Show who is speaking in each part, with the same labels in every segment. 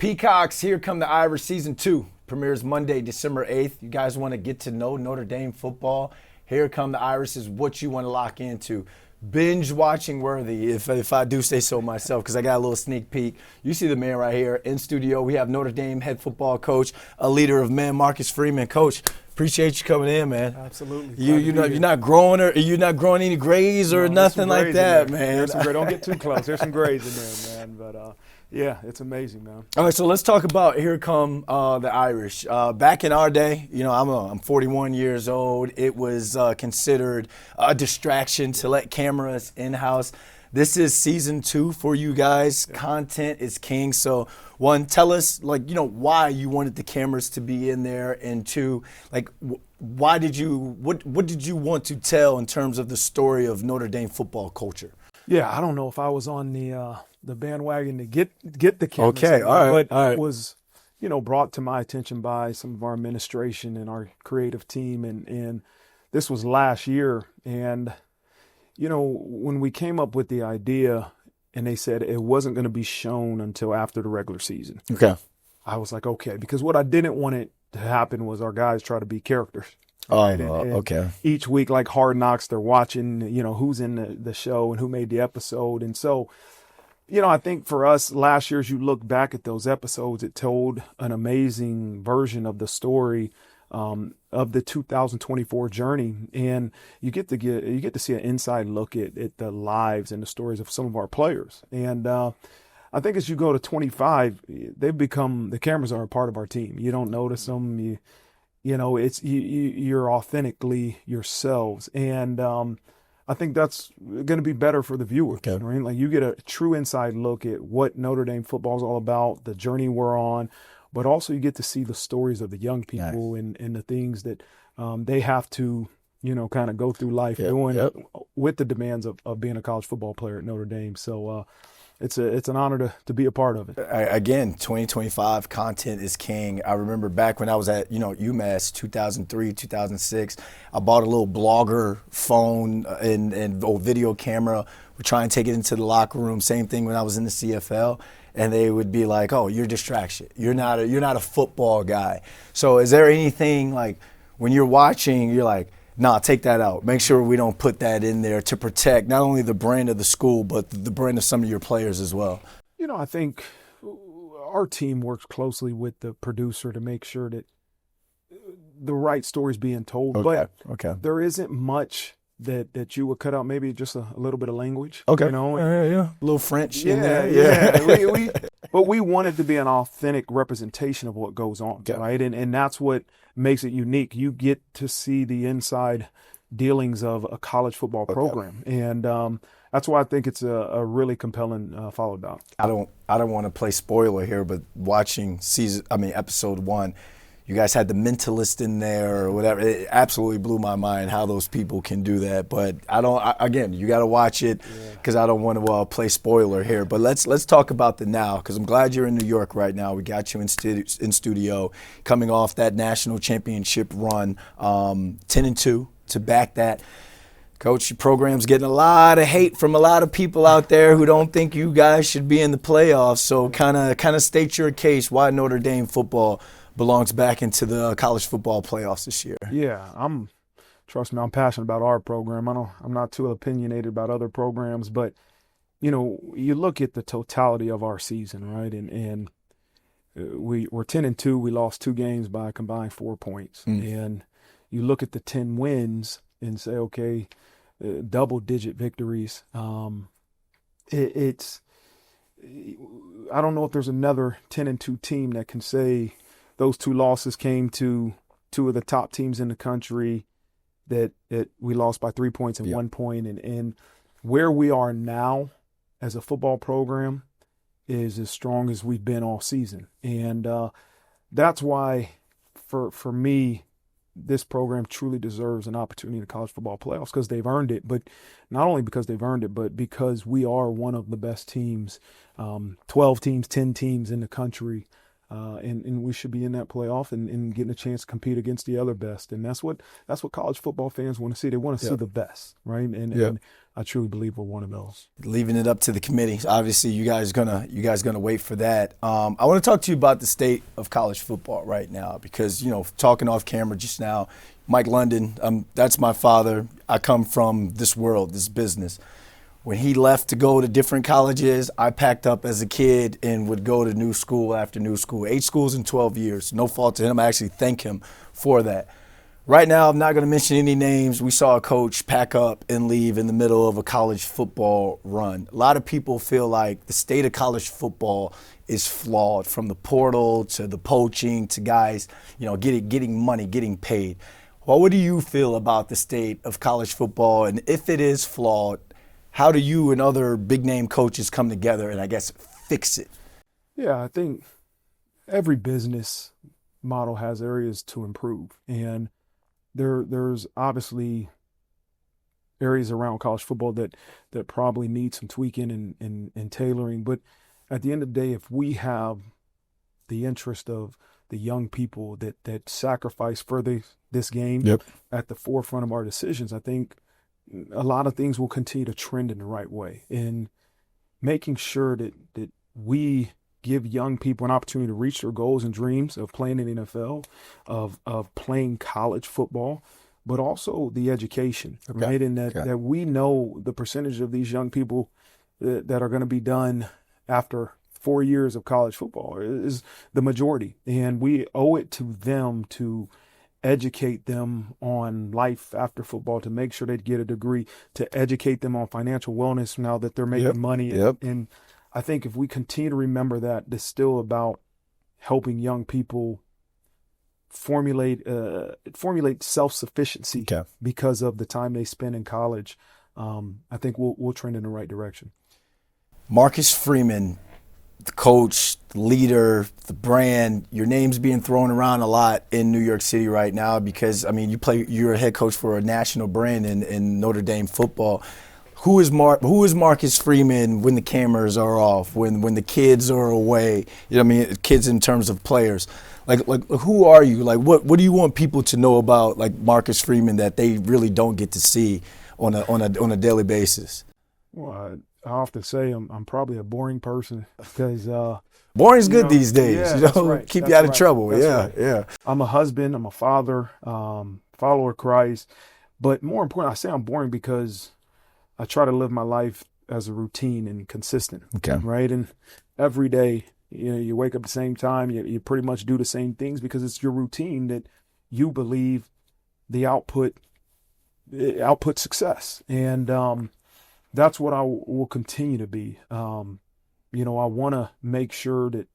Speaker 1: Peacocks, Here Come the Irish Season 2 premieres Monday, December 8th. You guys want to get to know Notre Dame football? Here Come the Irish is what you want to lock into. Binge watching worthy, if I do say so myself, because I got a little sneak peek. You see the man right here in studio. We have Notre Dame head football coach, a leader of men, Marcus Freeman. Coach, appreciate you coming in, man.
Speaker 2: Absolutely.
Speaker 1: You're not growing any grays or nothing like that, man.
Speaker 2: There's some gray. Don't get too close. There's some grays in there, man. But yeah, it's amazing, man.
Speaker 1: All right, so let's talk about Here Come the Irish. Back in our day, I'm 41 years old. It was considered a distraction to let cameras in-house. This is season 2 for you guys. Yeah. Content is king. So, one, tell us, why you wanted the cameras to be in there, and two, what did you want to tell in terms of the story of Notre Dame football culture?
Speaker 2: Yeah, I don't know if I was on the bandwagon to get the cameras.
Speaker 1: Okay, all right.
Speaker 2: It was, brought to my attention by some of our administration and our creative team, and this was last year. And, when we came up with the idea and they said it wasn't going to be shown until after the regular season.
Speaker 1: Okay.
Speaker 2: I was like, okay, because what I didn't want it to happen was our guys try to be characters.
Speaker 1: Right? Okay.
Speaker 2: Each week, like Hard Knocks, they're watching, who's in the show and who made the episode. And so, I think for us last year, as you look back at those episodes, it told an amazing version of the story of the 2024 journey, and you get to see an inside look at the lives and the stories of some of our players. And I think as you go to 25, the cameras are a part of our team. You don't notice them. You're authentically yourselves, and I think that's going to be better for the viewer. Okay. Right? Like, you get a true inside look at what Notre Dame football is all about, the journey we're on, but also you get to see the stories of the young people. Nice. and the things that they have to, kind of go through life doing with the demands of being a college football player at Notre Dame. So it's an honor to be a part of it.
Speaker 1: Again, 2025 content is king. I remember back when I was at UMass 2003, 2006, I bought a little blogger phone and video camera. We're trying to take it into the locker room. Same thing when I was in the CFL. And they would be like, "Oh, you're a distraction. You're not a football guy." So is there anything, like, when you're watching, you're like, "Nah, take that out. Make sure we don't put that in there to protect not only the brand of the school, but the brand of some of your players as well"?
Speaker 2: I think our team works closely with the producer to make sure that the right story's being told.
Speaker 1: Okay.
Speaker 2: But there isn't much that you would cut out, maybe just a little bit of language.
Speaker 1: Okay. Yeah. A little French in there.
Speaker 2: Yeah. But we want it to be an authentic representation of what goes on, right? And that's what makes it unique. You get to see the inside dealings of a college football program. And that's why I think it's a really compelling follow down.
Speaker 1: I don't want to play spoiler here, but watching episode 1, you guys had the mentalist in there or whatever. It absolutely blew my mind how those people can do that. But you got to watch it because I don't want to play spoiler here. But let's talk about the now, because I'm glad you're in New York right now. We got you in studio, coming off that national championship run, 10-2 to back that. Coach, your program's getting a lot of hate from a lot of people out there who don't think you guys should be in the playoffs. So kind of state your case why Notre Dame football belongs back into the college football playoffs this year.
Speaker 2: Yeah, trust me, I'm passionate about our program. I'm not too opinionated about other programs, but you look at the totality of our season, right? And we're 10-2. We lost 2 games by a combined 4 points. And you look at the 10 wins and say, okay, double-digit victories. It's I don't know if there's another 10-2 team that can say those 2 losses came to 2 of the top teams in the country, that we lost by 3 points and 1 point. And where we are now as a football program is as strong as we've been all season. And that's why, for me, this program truly deserves an opportunity in the college football playoffs, because they've earned it. But not only because they've earned it, but because we are one of the best teams, 12 teams, 10 teams in the country. And we should be in that playoff and getting a chance to compete against the other best. And that's what college football fans want to see. They want to see the best, right? And I truly believe we're one of those.
Speaker 1: Leaving it up to the committee. Obviously, you guys gonna wait for that. I want to talk to you about the state of college football right now because talking off camera just now, Mike London, that's my father. I come from this world, this business. When he left to go to different colleges, I packed up as a kid and would go to new school after new school. 8 schools in 12 years. No fault to him. I actually thank him for that. Right now, I'm not going to mention any names. We saw a coach pack up and leave in the middle of a college football run. A lot of people feel like the state of college football is flawed, from the portal to the poaching to guys, getting money, getting paid. Well, what do you feel about the state of college football? And if it is flawed, how do you and other big-name coaches come together and, I guess, fix it?
Speaker 2: Yeah, I think every business model has areas to improve. And there's obviously areas around college football that probably need some tweaking and tailoring. But at the end of the day, if we have the interest of the young people that sacrifice for this game at the forefront of our decisions, I think a lot of things will continue to trend in the right way. And making sure that we give young people an opportunity to reach their goals and dreams of playing in the NFL, of playing college football, but also the education, right? And that we know the percentage of these young people that are going to be done after 4 years of college football is the majority. And we owe it to them to educate them on life after football, to make sure they get a degree, to educate them on financial wellness now that they're making money. And I think if we continue to remember that, it's still about helping young people formulate self-sufficiency because of the time they spend in college. I think we'll trend in the right direction.
Speaker 1: Marcus Freeman, the coach, the leader, the brand, your name's being thrown around a lot in New York City right now because, you're a head coach for a national brand in Notre Dame football. Who is Marcus Freeman when the cameras are off, when the kids are away? Kids in terms of players. Like who are you? Like what do you want people to know about like Marcus Freeman that they really don't get to see on a daily basis?
Speaker 2: Well, I often say I'm probably a boring person because
Speaker 1: boring's good these days.
Speaker 2: Right.
Speaker 1: Keep you out of trouble. Yeah.
Speaker 2: I'm a husband. I'm a father. Follower of Christ. But more important, I say I'm boring because I try to live my life as a routine and consistent. Right. And every day, you wake up at the same time. You pretty much do the same things because it's your routine that you believe the output success. And that's what I will continue to be. I want to make sure that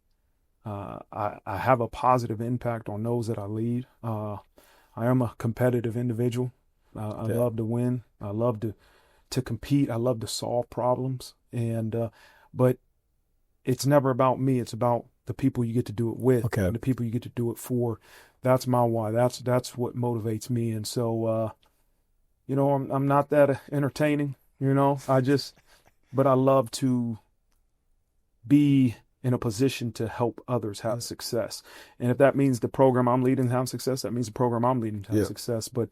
Speaker 2: I have a positive impact on those that I lead. I am a competitive individual. I love to win. I love to compete. I love to solve problems. And but it's never about me. It's about the people you get to do it with, and the people you get to do it for. That's my why. That's what motivates me. And so, I'm not that entertaining. But I love to be in a position to help others have success. And if that means the program I'm leading have success, that means the program I'm leading to have success. But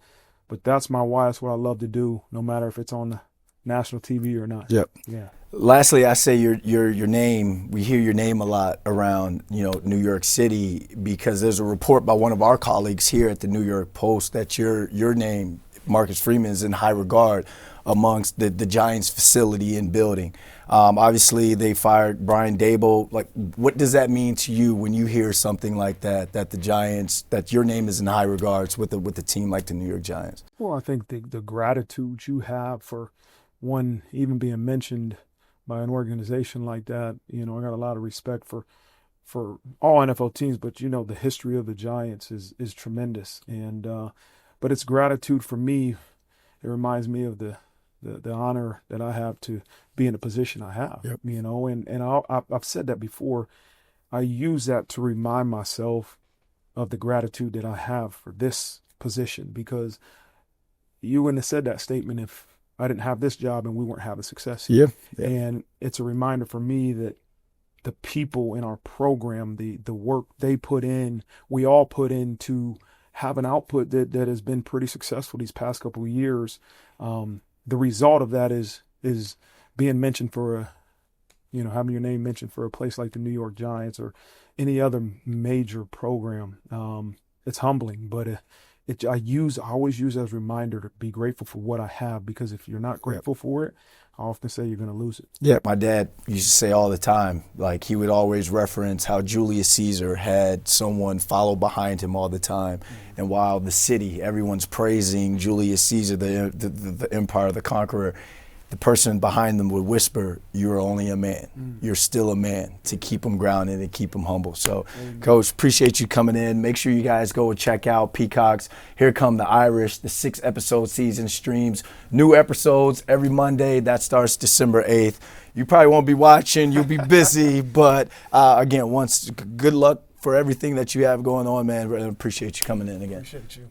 Speaker 2: that's my why. That's what I love to do, no matter if it's on the national TV or not. Yeah.
Speaker 1: Lastly, I say your name. We hear your name a lot around New York City because there's a report by one of our colleagues here at the New York Post that your name, Marcus Freeman, is in high regard amongst the Giants facility and building. Obviously, they fired Brian Dable. Like, what does that mean to you when you hear something like that the Giants, that your name is in high regards with a team like the New York Giants?
Speaker 2: Well, I think the gratitude you have for one even being mentioned by an organization like that, I got a lot of respect for all NFL teams, but the history of the Giants is tremendous. And but it's gratitude for me. It reminds me of the honor that I have to be in the position I have, and I've said that before. I use that to remind myself of the gratitude that I have for this position, because you wouldn't have said that statement if I didn't have this job and we weren't having success.
Speaker 1: Yeah.
Speaker 2: And it's a reminder for me that the people in our program, the work they put in, we all put in to have an output that has been pretty successful these past couple of years. the result of that is being mentioned for having your name mentioned for a place like the New York Giants or any other major program. It's humbling, but I always use as a reminder to be grateful for what I have, because if you're not grateful for it, I often say you're going to lose it.
Speaker 1: Yeah, my dad used to say all the time, like he would always reference how Julius Caesar had someone follow behind him all the time. Mm-hmm. And while the city, everyone's praising Julius Caesar, the empire, the conqueror, the person behind them would whisper, "You're only a man. You're still a man," to keep them grounded and keep them humble. So, Coach, appreciate you coming in. Make sure you guys go check out Peacock's Here Come the Irish. The 6-episode season streams new episodes every Monday. That starts December 8th. You probably won't be watching. You'll be busy. But, again, good luck for everything that you have going on, man. I appreciate you coming in again.
Speaker 2: Appreciate you.